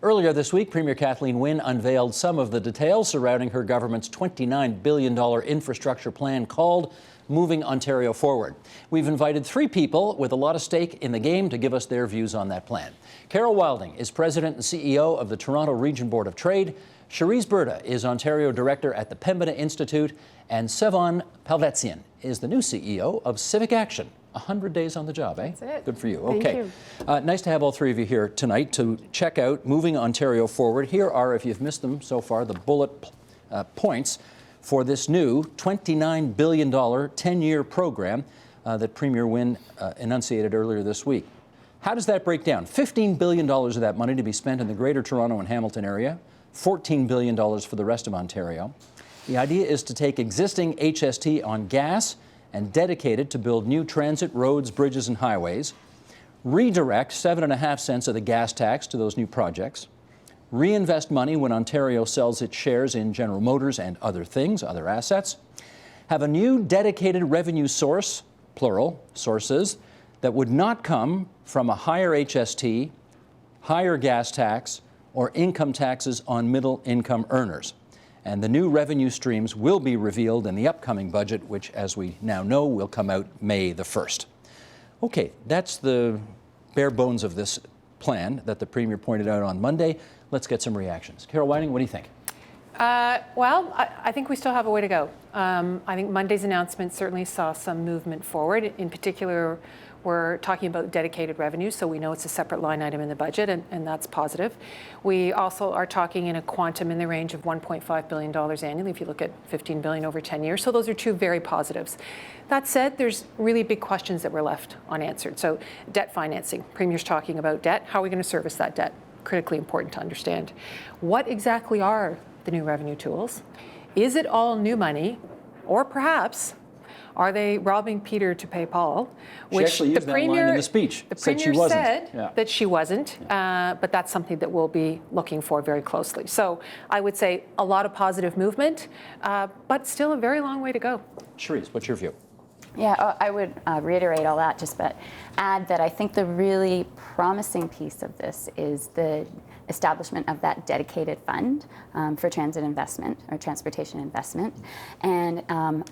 Earlier this week, Premier Kathleen Wynne unveiled some of the details surrounding her government's $29 billion infrastructure plan called Moving Ontario Forward. We've invited three people with a lot of stake in the game to give us their views on that plan. Carol Wilding is President and CEO of the Toronto Region Board of Trade. Cherise Burda is Ontario Director at the Pembina Institute. And Sevon Palvetsian is the new CEO of Civic Action. 100 days on the job, eh? That's it. Good for you. Thank Okay. you. Nice to have all three of you here tonight to check out Moving Ontario Forward. Here are, if you've missed them so far, the bullet points for this new $29 billion 10-year program that Premier Wynne enunciated earlier this week. How does that break down? $15 billion of that money to be spent in the Greater Toronto and Hamilton area, $14 billion for the rest of Ontario. The idea is to take existing HST on gas and dedicate it to build new transit, roads, bridges, and highways, redirect 7.5 cents of the gas tax to those new projects, reinvest money when Ontario sells its shares in General Motors and other things, other assets, have a new dedicated revenue source, plural, sources, that would not come from a higher HST, higher gas tax, or income taxes on middle-income earners. And the new revenue streams will be revealed in the upcoming budget, which, as we now know, will come out May the 1st. Okay, that's the bare bones of this plan that the Premier pointed out on Monday. Let's get some reactions. Carol Wilding, what do you think? Well, I think we still have a way to go. I think Monday's announcement certainly saw some movement forward. In particular, we're talking about dedicated revenue, so we know it's a separate line item in the budget, and that's positive. We also are talking in a quantum in the range of $1.5 billion annually, if you look at $15 billion over 10 years. So those are two very positives. That said, there's really big questions that were left unanswered. So debt financing, Premier's talking about debt. How are we going to service that debt? Critically important to understand. What exactly are the new revenue tools? Is it all new money, or perhaps are they robbing Peter to pay Paul? Which she actually used that line in the speech. The Premier said that she wasn't, Yeah. but that's something that we'll be looking for very closely. So I would say a lot of positive movement, but still a very long way to go. Cherise, what's your view? Yeah, I would reiterate all that, just but add that I think the really promising piece of this is the establishment of that dedicated fund for transit investment or transportation investment, and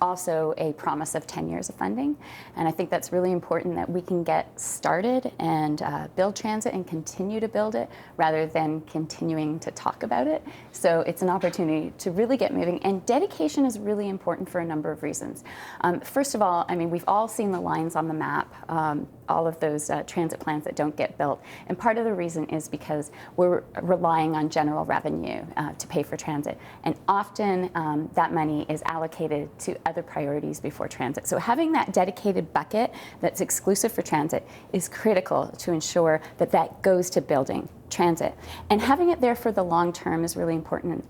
also a promise of 10 years of funding. And I think that's really important that we can get started and build transit and continue to build it rather than continuing to talk about it. So it's an opportunity to really get moving, and dedication is really important for a number of reasons. First of all, I mean, we've all seen the lines on the map, all of those transit plans that don't get built. And part of the reason is because we're relying on general revenue to pay for transit. And often that money is allocated to other priorities before transit. So having that dedicated bucket that's exclusive for transit is critical to ensure that that goes to building transit. And having it there for the long term is really important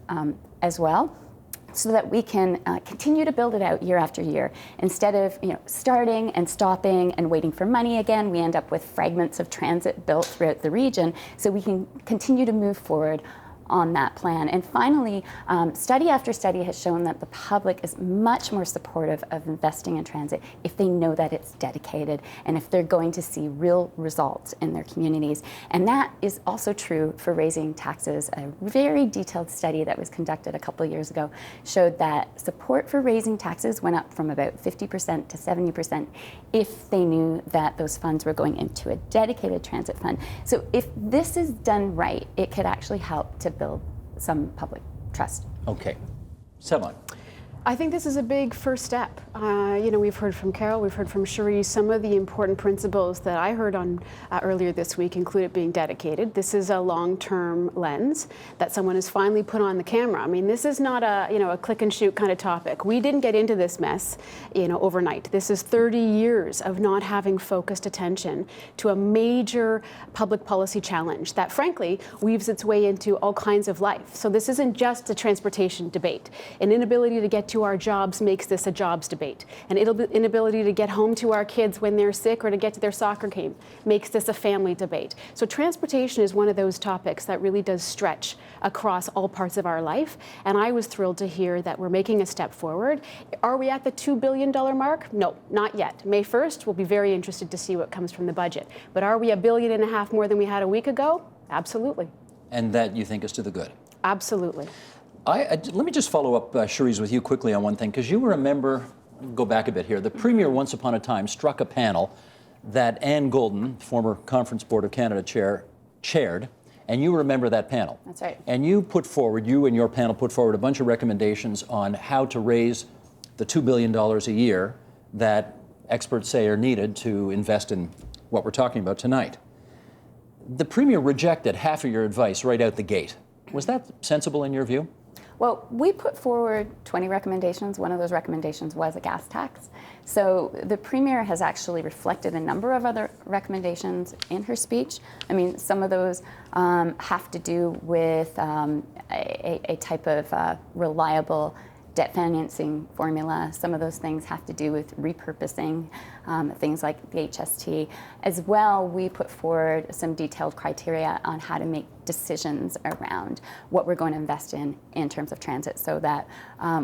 as well, so that we can continue to build it out year after year. Instead of starting and stopping and waiting for money again, we end up with fragments of transit built throughout the region, so we can continue to move forward on that plan. And finally, study after study has shown that the public is much more supportive of investing in transit if they know that it's dedicated and if they're going to see real results in their communities. And that is also true for raising taxes. A very detailed study that was conducted a couple of years ago showed that support for raising taxes went up from about 50% to 70% if they knew that those funds were going into a dedicated transit fund. So if this is done right, it could actually help to build some public trust. Okay. Sevon. I think this is a big first step. We've heard from Carol, we've heard from Cherise. Some of the important principles that I heard on earlier this week include it being dedicated. This is a long-term lens that someone has finally put on the camera. I mean, this is not a click and shoot kind of topic. We didn't get into this mess, overnight. This is 30 years of not having focused attention to a major public policy challenge that, frankly, weaves its way into all kinds of life. So this isn't just a transportation debate. An inability to get to our jobs makes this a jobs debate. An inability to get home to our kids when they're sick or to get to their soccer game makes this a family debate. So transportation is one of those topics that really does stretch across all parts of our life. And I was thrilled to hear that we're making a step forward. Are we at the $2 billion mark? No, not yet. May 1st, we'll be very interested to see what comes from the budget. But are we $1.5 billion more than we had a week ago? Absolutely. and that you think is to the good. Absolutely. Let me just follow up, Cherise, with you quickly on one thing, because you remember, go back a bit here, the Premier once upon a time struck a panel that Anne Golden, former Conference Board of Canada chair, chaired, and you remember that panel. That's right. And you and your panel put forward a bunch of recommendations on how to raise the $2 billion a year that experts say are needed to invest in what we're talking about tonight. The Premier rejected half of your advice right out the gate. Was that sensible in your view? Well, we put forward 20 recommendations. One of those recommendations was a gas tax. So the Premier has actually reflected a number of other recommendations in her speech. I mean, some of those have to do with a type of reliable debt financing formula. Some of those things have to do with repurposing, things like the HST. As well, we put forward some detailed criteria on how to make decisions around what we're going to invest in terms of transit, so that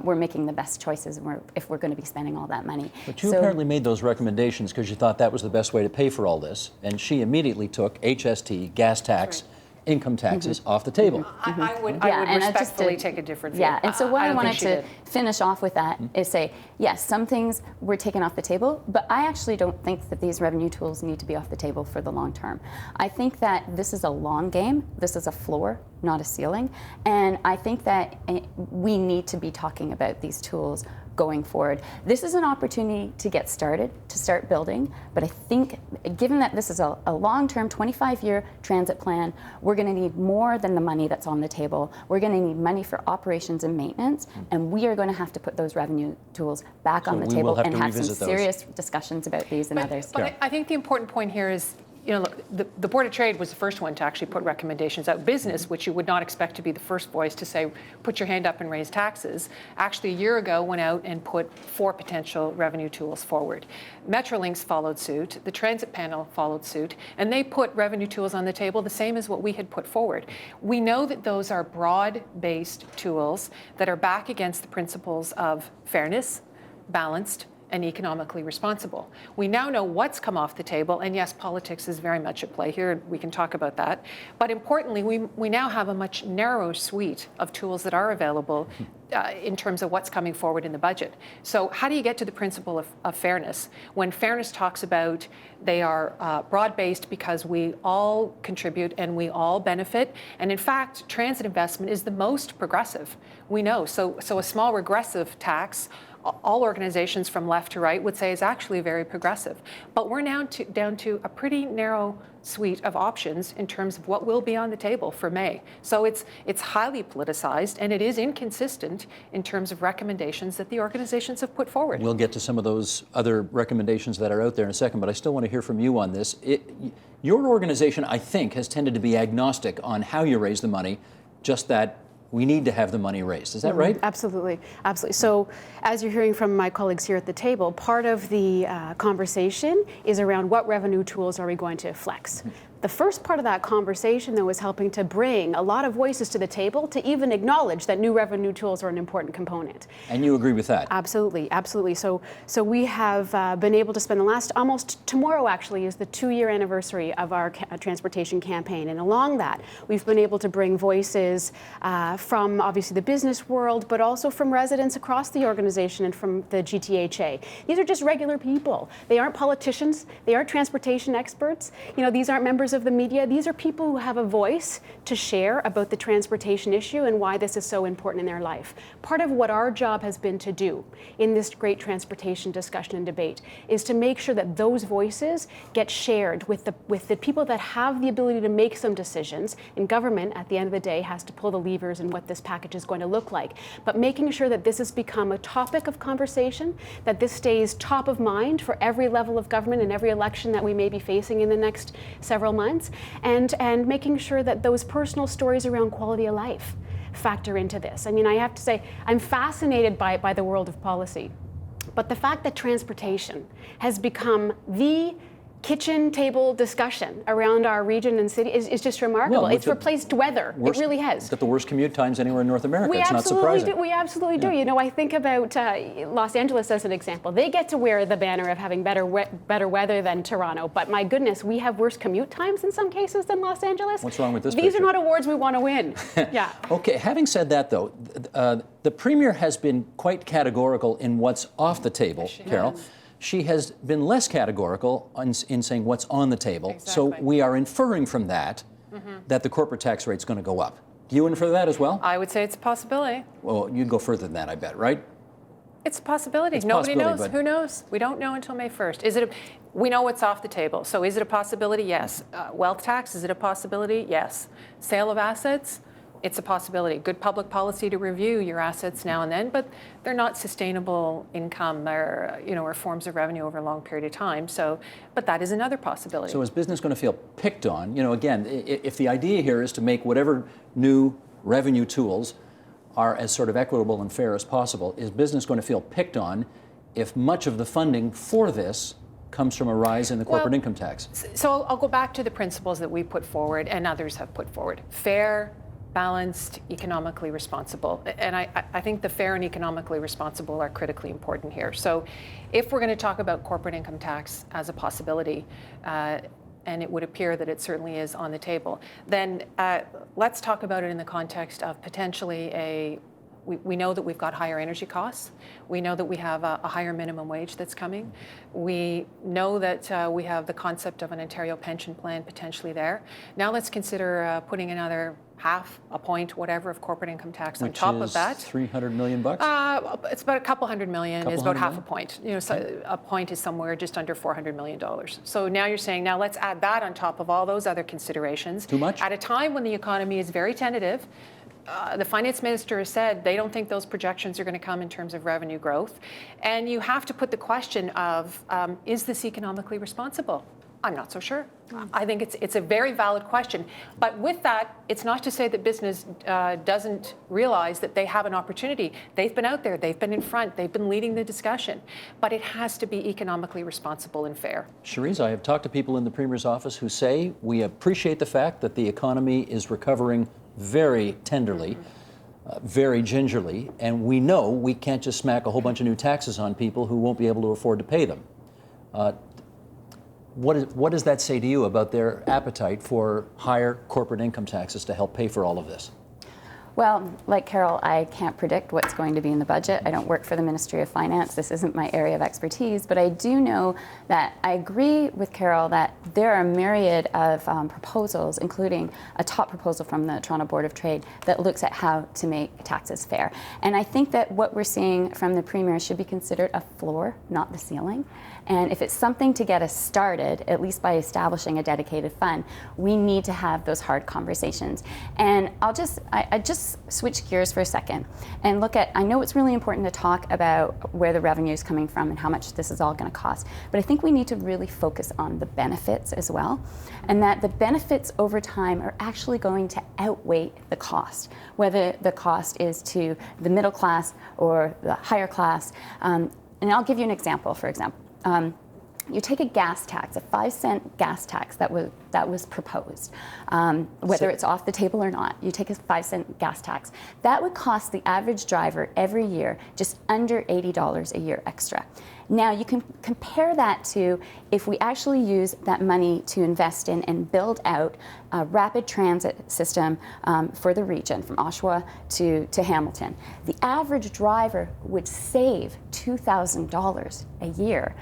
we're making the best choices if we're going to be spending all that money. But you apparently made those recommendations because you thought that was the best way to pay for all this, and she immediately took HST, gas tax, income taxes off the table. I would and respectfully take a different view. Yeah, and so what I wanted she to did. finish off with that is say, yes, some things were taken off the table, but I actually don't think that these revenue tools need to be off the table for the long term. I think that this is a long game. This is a floor, not a ceiling. And I think that we need to be talking about these tools going forward. This is an opportunity to get started, to start building, but I think given that this is a long-term 25-year transit plan, we're going to need more than the money that's on the table. We're going to need money for operations and maintenance, and we are going to have to put those revenue tools back on the table and have some serious discussions about these and others. But I think the important point here is, you know, look, the Board of Trade was the first one to actually put recommendations out. Business, which you would not expect to be the first voice to say, put your hand up and raise taxes, actually a year ago went out and put 4 potential revenue tools forward. Metrolinx followed suit, the Transit Panel followed suit, and they put revenue tools on the table the same as what we had put forward. We know that those are broad-based tools that are back against the principles of fairness, balanced, and economically responsible. We now know what's come off the table, and yes, politics is very much at play here, and we can talk about that. But importantly, we now have a much narrower suite of tools that are available in terms of what's coming forward in the budget. So how do you get to the principle of fairness? When fairness talks about they are broad-based because we all contribute and we all benefit, and in fact, transit investment is the most progressive, we know. So a small regressive tax, all organizations from left to right would say is actually very progressive. But we're now down to a pretty narrow suite of options in terms of what will be on the table for May. So it's highly politicized, and it is inconsistent in terms of recommendations that the organizations have put forward. We'll get to some of those other recommendations that are out there in a second, but I still want to hear from you on this. Your organization, I think, has tended to be agnostic on how you raise the money, just that we need to have the money raised. Is that right? Absolutely, absolutely. So as you're hearing from my colleagues here at the table, part of the conversation is around what revenue tools are we going to flex. The first part of that conversation, though, is helping to bring a lot of voices to the table to even acknowledge that new revenue tools are an important component. And you agree with that? Absolutely, absolutely. So we have been able to spend the last, almost tomorrow actually is the 2-year anniversary of our transportation campaign. And along that, we've been able to bring voices from obviously the business world, but also from residents across the organization and from the GTHA. These are just regular people. They aren't politicians. They aren't transportation experts. You know, these aren't members of the media. These are people who have a voice to share about the transportation issue and why this is so important in their life. Part of what our job has been to do in this great transportation discussion and debate is to make sure that those voices get shared with the people that have the ability to make some decisions. And government, at the end of the day, has to pull the levers in what this package is going to look like. But making sure that this has become a topic of conversation, that this stays top of mind for every level of government and every election that we may be facing in the next several months, and making sure that those personal stories around quality of life factor into this. I mean, I have to say, I'm fascinated by the world of policy, but the fact that transportation has become the kitchen table discussion around our region and city is just remarkable. Well, it's replaced weather. It really has. It's got the worst commute times anywhere in North America. It's not surprising. We absolutely do. You know, I think about Los Angeles as an example. They get to wear the banner of having better weather than Toronto, but my goodness, we have worse commute times in some cases than Los Angeles. What's wrong with this These picture? are not awards we want to win. Yeah. Okay, having said that, though, the Premier has been quite categorical in what's off the table, Carol. She has been less categorical in saying what's on the table. Exactly. So we are inferring from that that the corporate tax rate's going to go up. Do you infer that as well? I would say it's a possibility. Well, you'd go further than that, I bet, right? It's a possibility. It's a Nobody possibility, knows. but- Who knows? We don't know until May 1st. We know what's off the table. So is it a possibility? Yes. Wealth tax, is it a possibility? Yes. Sale of assets? It's a possibility. Good public policy to review your assets now and then, but they're not sustainable income or forms of revenue over a long period of time. So, but that is another possibility. So is business going to feel picked on? You know, again, if the idea here is to make whatever new revenue tools are as sort of equitable and fair as possible, is business going to feel picked on if much of the funding for this comes from a rise in the corporate income tax? So I'll go back to the principles that we put forward and others have put forward. Fair, balanced, economically responsible. And I think the fair and economically responsible are critically important here. So if we're going to talk about corporate income tax as a possibility, and it would appear that it certainly is on the table, then let's talk about it in the context of potentially we know that we've got higher energy costs. We know that we have a higher minimum wage that's coming. We know that we have the concept of an Ontario pension plan potentially there. Now let's consider putting another half a point, whatever, of corporate income tax on top of that. $300 million bucks? It's about a couple $100 million. Is about half a point. You know, so a point is somewhere just under $400 million. So now you're saying, now let's add that on top of all those other considerations. Too much? At a time when the economy is very tentative. The finance minister has said they don't think those projections are going to come in terms of revenue growth. And you have to put the question of, is this economically responsible? I'm not so sure. I think it's a very valid question. But with that, it's not to say that business doesn't realize that they have an opportunity. They've been out there, they've been in front, they've been leading the discussion. But it has to be economically responsible and fair. Cherise, I have talked to people in the Premier's office who say we appreciate the fact that the economy is recovering very tenderly, very gingerly, and we know we can't just smack a whole bunch of new taxes on people who won't be able to afford to pay them. What does that say to you about their appetite for higher corporate income taxes to help pay for all of this? Well, like Carol, I can't predict what's going to be in the budget. I don't work for the Ministry of Finance. This isn't my area of expertise, but I do know that I agree with Carol that there are a myriad of proposals, including a top proposal from the Toronto Board of Trade that looks at how to make taxes fair. And I think that what we're seeing from the Premier should be considered a floor, not the ceiling. And if it's something to get us started, at least by establishing a dedicated fund, we need to have those hard conversations. And I just switch gears for a second and look at, I know it's really important to talk about where the revenue is coming from and how much this is all going to cost, but I think we need to really focus on the benefits as well, and that the benefits over time are actually going to outweigh the cost, whether the cost is to the middle class or the higher class. And I'll give you an example, for example. You take a gas tax, a 5-cent gas tax that was proposed, whether it's off the table or not. You take a 5-cent gas tax. That would cost the average driver every year just under $80 a year extra. Now you can compare that to if we actually use that money to invest in and build out a rapid transit system for the region from Oshawa to Hamilton. The average driver would save $2,000 a year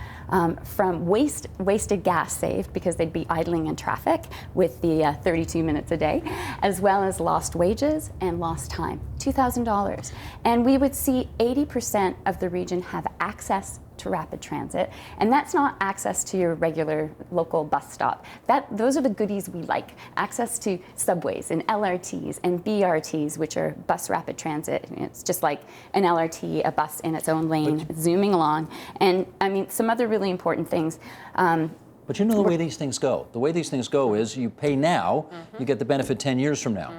from wasted gas saved because they'd be idling in traffic with the 32 minutes a day, as well as lost wages and lost time, $2,000. And we would see 80% of the region have access to rapid transit, and that's not access to your regular local bus stop. Those are the goodies we like. Access to subways and LRTs and BRTs, which are bus rapid transit. It's just like an LRT, a bus in its own lane, zooming along. And I mean, some other really important things. But you know the way these things go. The way these things go is you pay now, you get the benefit 10 years from now.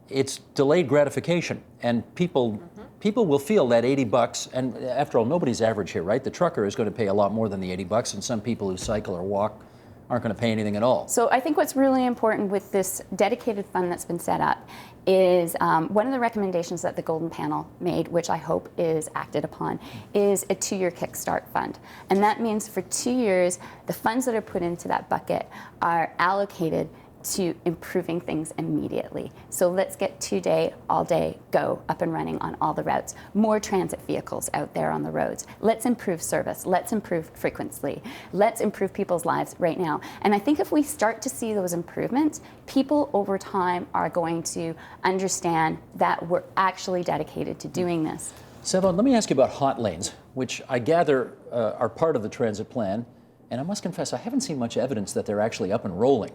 It's delayed gratification, and people will feel that $80, and after all, nobody's average here, right? The trucker is going to pay a lot more than the $80, and some people who cycle or walk aren't going to pay anything at all. So I think what's really important with this dedicated fund that's been set up is one of the recommendations that the Golden Panel made, which I hope is acted upon, is a 2-year kickstart fund. And that means for 2 years, the funds that are put into that bucket are allocated to improving things immediately. So let's get 2-day, all-day, go up and running on all the routes. More transit vehicles out there on the roads. Let's improve service. Let's improve frequency. Let's improve people's lives right now. And I think if we start to see those improvements, people over time are going to understand that we're actually dedicated to doing this. Sevon, let me ask you about hot lanes, which I gather are part of the transit plan. And I must confess, I haven't seen much evidence that they're actually up and rolling.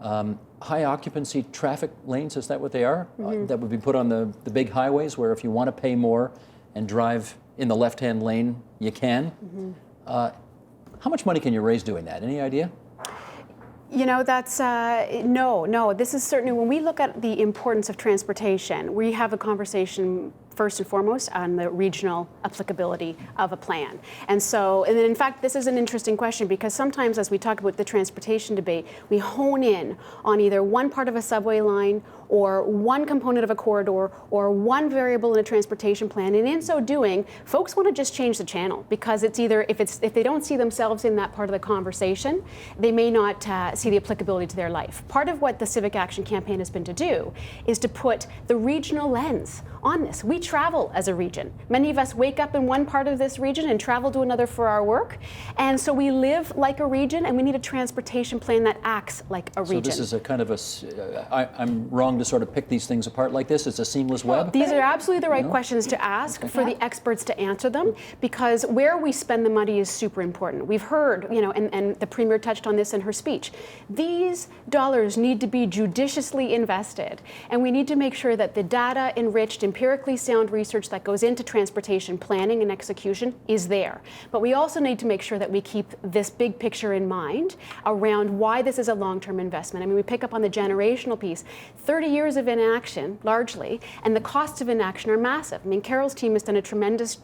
High occupancy traffic lanes, is that what they are? That would be put on the big highways where if you want to pay more and drive in the left-hand lane, you can. How much money can you raise doing that? Any idea? You know, that's, no. This is certainly, when we look at the importance of transportation, we have a conversation first and foremost on the regional applicability of a plan. And so, and then in fact, this is an interesting question because sometimes as we talk about the transportation debate, we hone in on either one part of a subway line or one component of a corridor or one variable in a transportation plan. And in so doing, folks want to just change the channel because it's either, if they don't see themselves in that part of the conversation, they may not see the applicability to their life. Part of what the Civic Action Campaign has been to do is to put the regional lens on this. We travel as a region. Many of us wake up in one part of this region and travel to another for our work. And so we live like a region and we need a transportation plan that acts like a region. So this is a kind of I'm wrong to sort of pick these things apart like this? It's a seamless web? These are absolutely the right questions to ask for the experts to answer them because where we spend the money is super important. We've heard, you know, and the Premier touched on this in her speech. These dollars need to be judiciously invested and we need to make sure that the data enriched, empirically sound research that goes into transportation planning and execution is there. But we also need to make sure that we keep this big picture in mind around why this is a long-term investment. I mean, we pick up on the generational piece. 30 years of inaction, largely, and the costs of inaction are massive. I mean, Carol's team has done a tremendous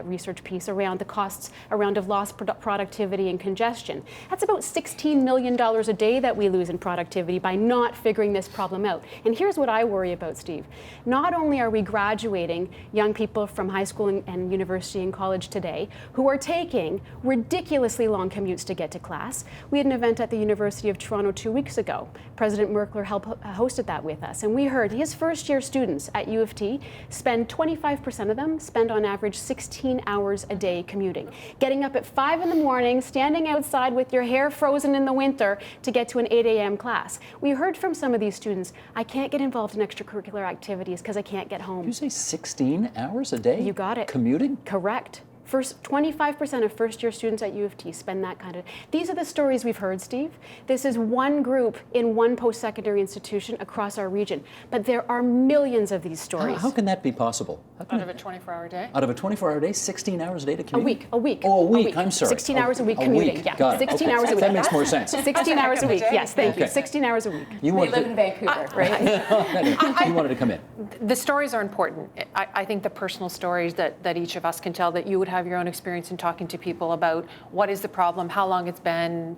research piece around the costs around of lost productivity and congestion. That's about $16 million a day that we lose in productivity by not figuring this problem out. And here's what I worry about, Steve. Not only are we graduating young people from high school and university and college today who are taking ridiculously long commutes to get to class. We had an event at the University of Toronto 2 weeks ago. President Merkler hosted that with us, and we heard his first-year students at U of T spend 25% of them spend on average 16 hours a day commuting. Getting up at 5 in the morning, standing outside with your hair frozen in the winter to get to an 8 a.m. class. We heard from some of these students, I can't get involved in extracurricular activities because I can't get home. Did you say 16 hours a day? You got it. Commuting? Correct. 25% of first-year students at U of T spend that kind of. These are the stories we've heard, Steve. This is one group in one post-secondary institution across our region, but there are millions of these stories. How can that be possible? Out of a 24-hour day? Out of a 24-hour day, 16 hours a day to commute? A week. Oh, a week. I'm sorry. 16 hours a week commuting. Week. Yeah, Got it. 16 Okay. hours a week. That makes more sense. 16 hours a week. Yes, thank you. 16 hours a week. We live in Vancouver, right? You wanted to come in. The stories are important. I think the personal stories that each of us can tell, that you would have your own experience in talking to people about what is the problem, how long it's been,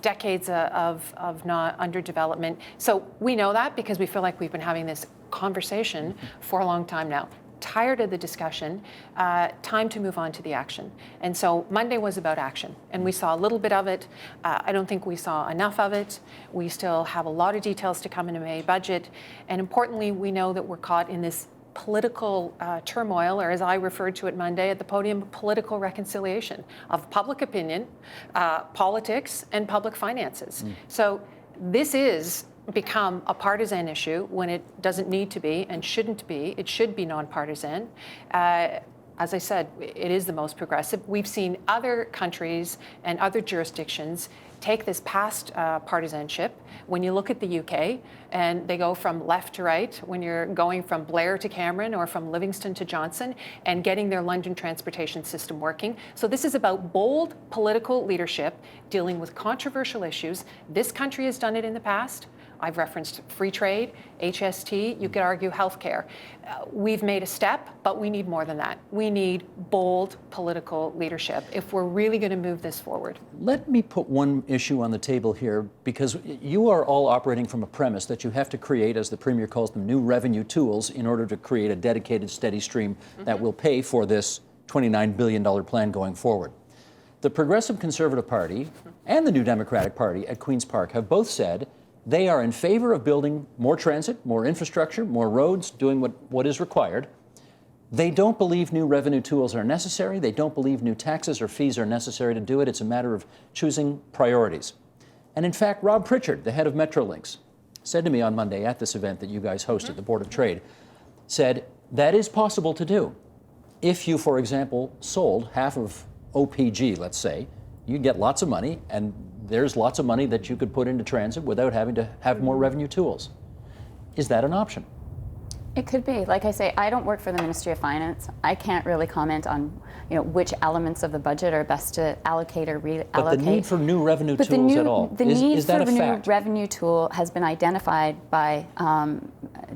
decades of not underdevelopment. So we know that because we feel like we've been having this conversation for a long time now. Tired of the discussion, time to move on to the action. And so Monday was about action, and we saw a little bit of it. I don't think we saw enough of it. We still have a lot of details to come in a May budget, and importantly, we know that we're caught in this political turmoil, or as I referred to it Monday at the podium, political reconciliation of public opinion, politics, and public finances. So this is become a partisan issue when it doesn't need to be and shouldn't be. It should be nonpartisan. As I said, it is the most progressive. We've seen other countries and other jurisdictions take this past partisanship. When you look at the UK, and they go from left to right, when you're going from Blair to Cameron or from Livingston to Johnson, and getting their London transportation system working. So this is about bold political leadership dealing with controversial issues. This country has done it in the past. I've referenced free trade, HST, you could argue healthcare. We've made a step, but we need more than that. We need bold political leadership if we're really going to move this forward. Let me put one issue on the table here, because you are all operating from a premise that you have to create, as the Premier calls them, new revenue tools in order to create a dedicated, steady stream that will pay for this $29 billion plan going forward. The Progressive Conservative Party and the New Democratic Party at Queen's Park have both said they are in favor of building more transit, more infrastructure, more roads, doing what is required. They don't believe new revenue tools are necessary. They don't believe new taxes or fees are necessary to do it. It's a matter of choosing priorities. And in fact, Rob Pritchard, the head of Metrolinx, said to me on Monday at this event that you guys hosted, the Board of Trade, said that is possible to do. If you, for example, sold half of OPG, let's say, you'd get lots of money, and there's lots of money that you could put into transit without having to have more revenue tools. Is that an option? It could be. Like I say, I don't work for the Ministry of Finance. I can't really comment on, which elements of the budget are best to allocate or reallocate. But the need for new revenue tools at all, is that a fact? The need for new revenue tool has been identified by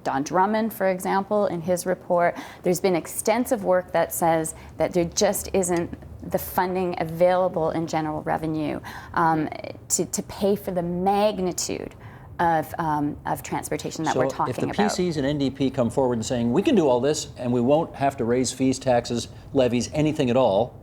Don Drummond, for example, in his report. There's been extensive work that says that there just isn't the funding available in general revenue to pay for the magnitude of transportation that we're talking about. So if the PCs and NDP come forward and saying, we can do all this and we won't have to raise fees, taxes, levies, anything at all,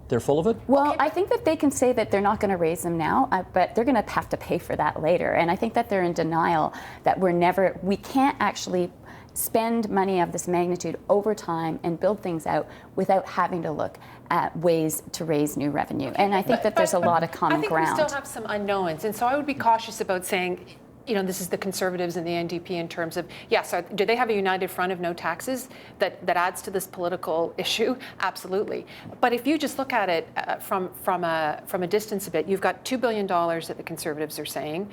they're full of it? Well, I think that they can say that they're not going to raise them now, but they're going to have to pay for that later. And I think that they're in denial that we can't actually spend money of this magnitude over time and build things out without having to look at ways to raise new revenue. And I think that there's a lot of common ground. I think we still have some unknowns, and so I would be cautious about saying, this is the Conservatives and the NDP in terms of, yes, do they have a united front of no taxes that adds to this political issue? Absolutely. But if you just look at it from a distance a bit, you've got $2 billion that the Conservatives are saying,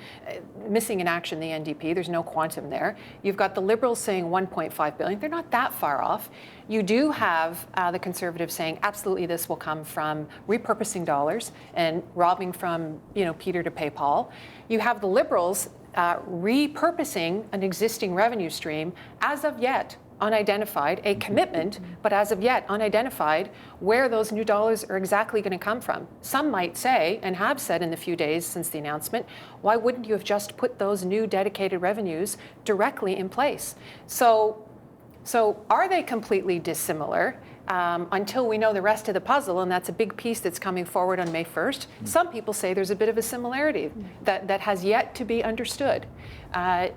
missing in action the NDP, there's no quantum there. You've got the Liberals saying $1.5 billion, they're not that far off. You do have the Conservatives saying absolutely this will come from repurposing dollars and robbing from Peter to pay Paul. You have the Liberals repurposing an existing revenue stream, as of yet unidentified, a commitment, but as of yet unidentified where those new dollars are exactly going to come from. Some might say, and have said in the few days since the announcement, why wouldn't you have just put those new dedicated revenues directly in place? So are they completely dissimilar? Until we know the rest of the puzzle, and that's a big piece that's coming forward on May 1st. Some people say there's a bit of a similarity that has yet to be understood.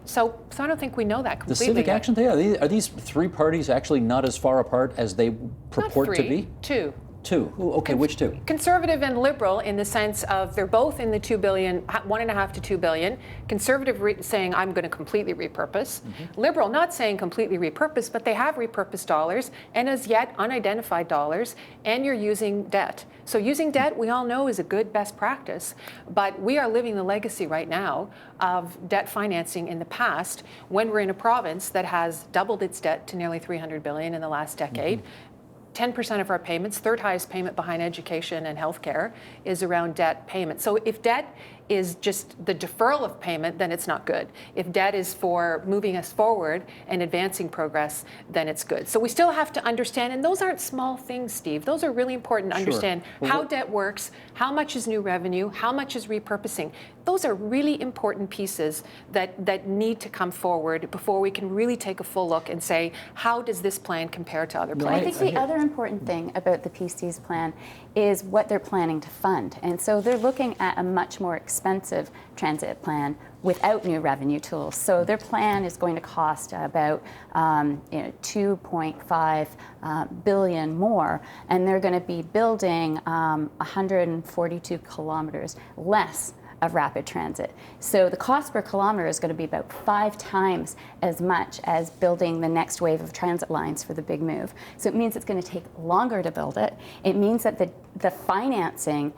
So I don't think we know that completely. The Civic Action Day, are these three parties actually not as far apart as they purport to be? Two. Two. Okay, which two? Conservative and Liberal, in the sense of they're both in the $2 billion, $1.5 to $2 billion. Conservative saying I'm going to completely repurpose. Liberal not saying completely repurpose, but they have repurposed dollars and as yet unidentified dollars, and you're using debt. So using debt, we all know, is a good best practice, but we are living the legacy right now of debt financing in the past when we're in a province that has doubled its debt to nearly $300 billion in the last decade. 10% of our payments, third highest payment behind education and healthcare, is around debt payment. So if debt is just the deferral of payment, then it's not good. If debt is for moving us forward and advancing progress, then it's good. So we still have to understand, and those aren't small things, Steve. Those are really important to understand how debt works, how much is new revenue, how much is repurposing. Those are really important pieces that need to come forward before we can really take a full look and say, how does this plan compare to other plans? I think the other important thing about the PC's plan is what they're planning to fund. And so they're looking at a much more expensive transit plan without new revenue tools. So their plan is going to cost about $2.5 billion more, and they're going to be building 142 kilometers less of rapid transit. So the cost per kilometer is going to be about 5 times as much as building the next wave of transit lines for the big move. So it means it's going to take longer to build it. It means that the financing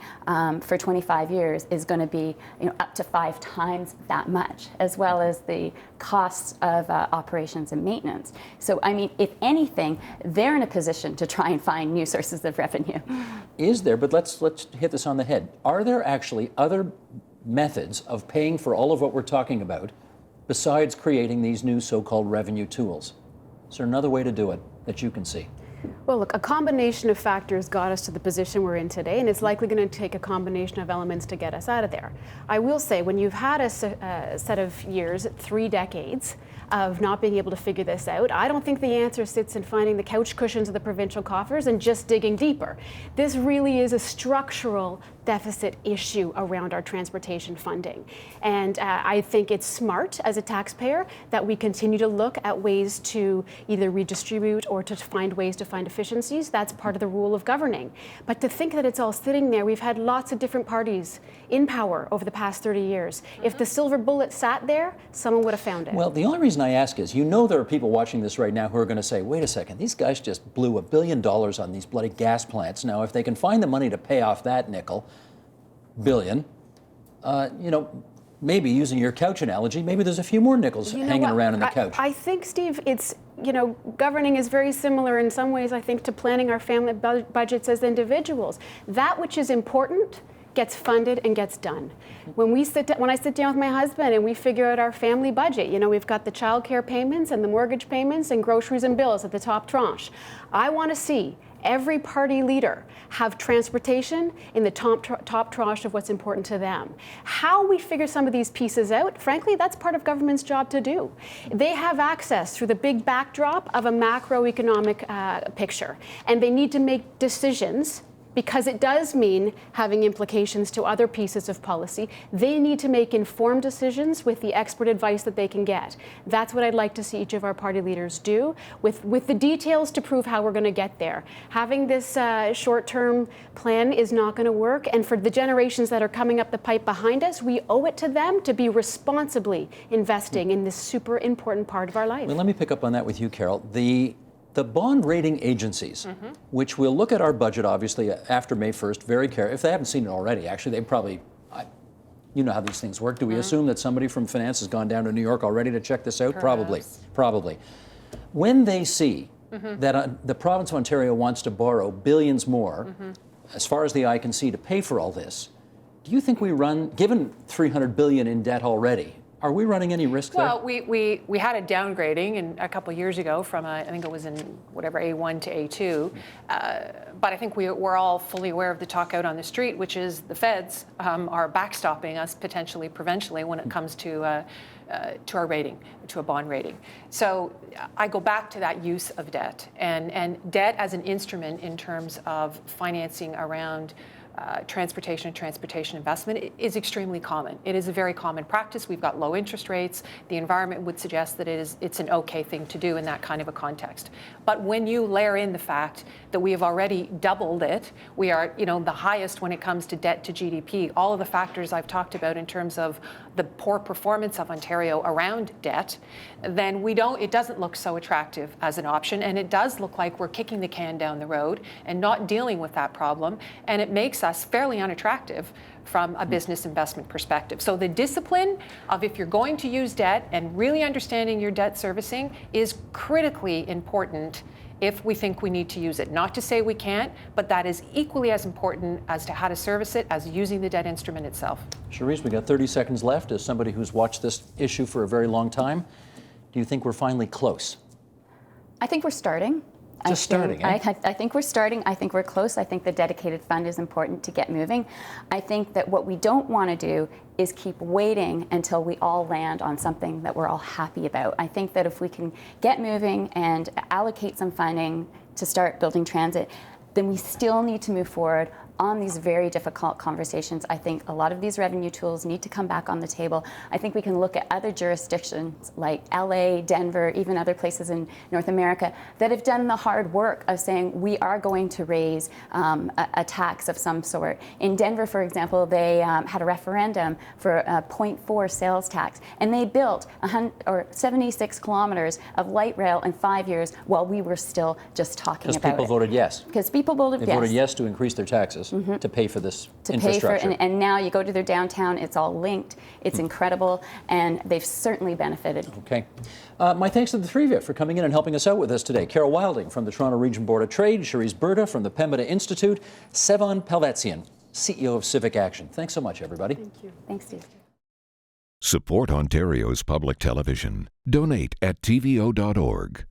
for 25 years is going to be up to 5 times that much, as well as the costs of operations and maintenance. So I mean, if anything, they're in a position to try and find new sources of revenue. Is there, but let's hit this on the head. Are there actually other methods of paying for all of what we're talking about besides creating these new so-called revenue tools? Is there another way to do it that you can see? Well, look, a combination of factors got us to the position we're in today, and it's likely going to take a combination of elements to get us out of there. I will say, when you've had a set of years, 3 decades, of not being able to figure this out, I don't think the answer sits in finding the couch cushions of the provincial coffers and just digging deeper. This really is a structural deficit issue around our transportation funding. And I think it's smart as a taxpayer that we continue to look at ways to either redistribute or to find ways to find efficiencies. That's part of the rule of governing. But to think that it's all sitting there, we've had lots of different parties in power over the past 30 years. If the silver bullet sat there, someone would have found it. Well, the only reason I ask is, you know there are people watching this right now who are going to say, wait a second, these guys just blew $1 billion on these bloody gas plants. Now, if they can find the money to pay off that billion, you know, maybe using your couch analogy, maybe there's a few more nickels hanging around in the couch. I think, Steve, it's, you know, governing is very similar in some ways, I think, to planning our family budgets as individuals. That which is important gets funded and gets done. When I sit down with my husband and we figure out our family budget, you know, we've got the child care payments and the mortgage payments and groceries and bills at the top tranche. I want to see every party leader have transportation in the top tranche of what's important to them. How we figure some of these pieces out, frankly, that's part of government's job to do. They have access through the big backdrop of a macroeconomic picture, and they need to make decisions, because it does mean having implications to other pieces of policy. They need to make informed decisions with the expert advice that they can get. That's what I'd like to see each of our party leaders do, with the details to prove how we're going to get there. Having this short-term plan is not going to work, and for the generations that are coming up the pipe behind us, we owe it to them to be responsibly investing in this super important part of our life. Well, let me pick up on that with you, Carol. The bond rating agencies, which will look at our budget, obviously, after May 1st, very carefully. If they haven't seen it already, actually, they probably, you know how these things work. Do we assume that somebody from finance has gone down to New York already to check this out? Perhaps. Probably. When they see that the province of Ontario wants to borrow billions more, as far as the eye can see, to pay for all this, do you think we run, given $300 billion in debt already, are we running any risk there? Well, we had a downgrading a couple of years ago from I think it was in whatever A1 to A2, but I think we're all fully aware of the talk out on the street, which is the feds are backstopping us potentially provincially when it comes to our rating, to a bond rating. So I go back to that use of debt and debt as an instrument in terms of financing around transportation and transportation investment is extremely common. It is a very common practice. We've got low interest rates. The environment would suggest that it's an okay thing to do in that kind of a context. But when you layer in the fact that we have already doubled it, we are, you know, the highest when it comes to debt to GDP, all of the factors I've talked about in terms of the poor performance of Ontario around debt, then it doesn't look so attractive as an option, and it does look like we're kicking the can down the road and not dealing with that problem, and it makes us fairly unattractive from a business investment perspective. So the discipline of, if you're going to use debt and really understanding your debt servicing, is critically important if we think we need to use it. Not to say we can't, but that is equally as important as to how to service it as using the debt instrument itself. Cherise, we got 30 seconds left. As somebody who's watched this issue for a very long time, do you think we're finally close? I think we're starting. I think we're starting. I think we're close. I think the dedicated fund is important to get moving. I think that what we don't want to do is keep waiting until we all land on something that we're all happy about. I think that if we can get moving and allocate some funding to start building transit, then we still need to move forward on these very difficult conversations. I think a lot of these revenue tools need to come back on the table. I think we can look at other jurisdictions like LA, Denver, even other places in North America that have done the hard work of saying we are going to raise a tax of some sort. In Denver, for example, they had a referendum for a 0.4 sales tax, and they built 76 kilometers of light rail in 5 years while we were still just talking about it. Because people voted yes. Because people voted yes. They voted yes to increase their taxes to pay for this infrastructure. And now you go to their downtown, it's all linked, it's incredible, and they've certainly benefited. Okay. My thanks to the three of you for coming in and helping us out with this today. Carol Wilding from the Toronto Region Board of Trade, Cherise Berta from the Pembina Institute, Sevan Pelvetzian, CEO of Civic Action. Thanks so much, everybody. Thank you. Thanks, Steve. Support Ontario's public television. Donate at tvo.org.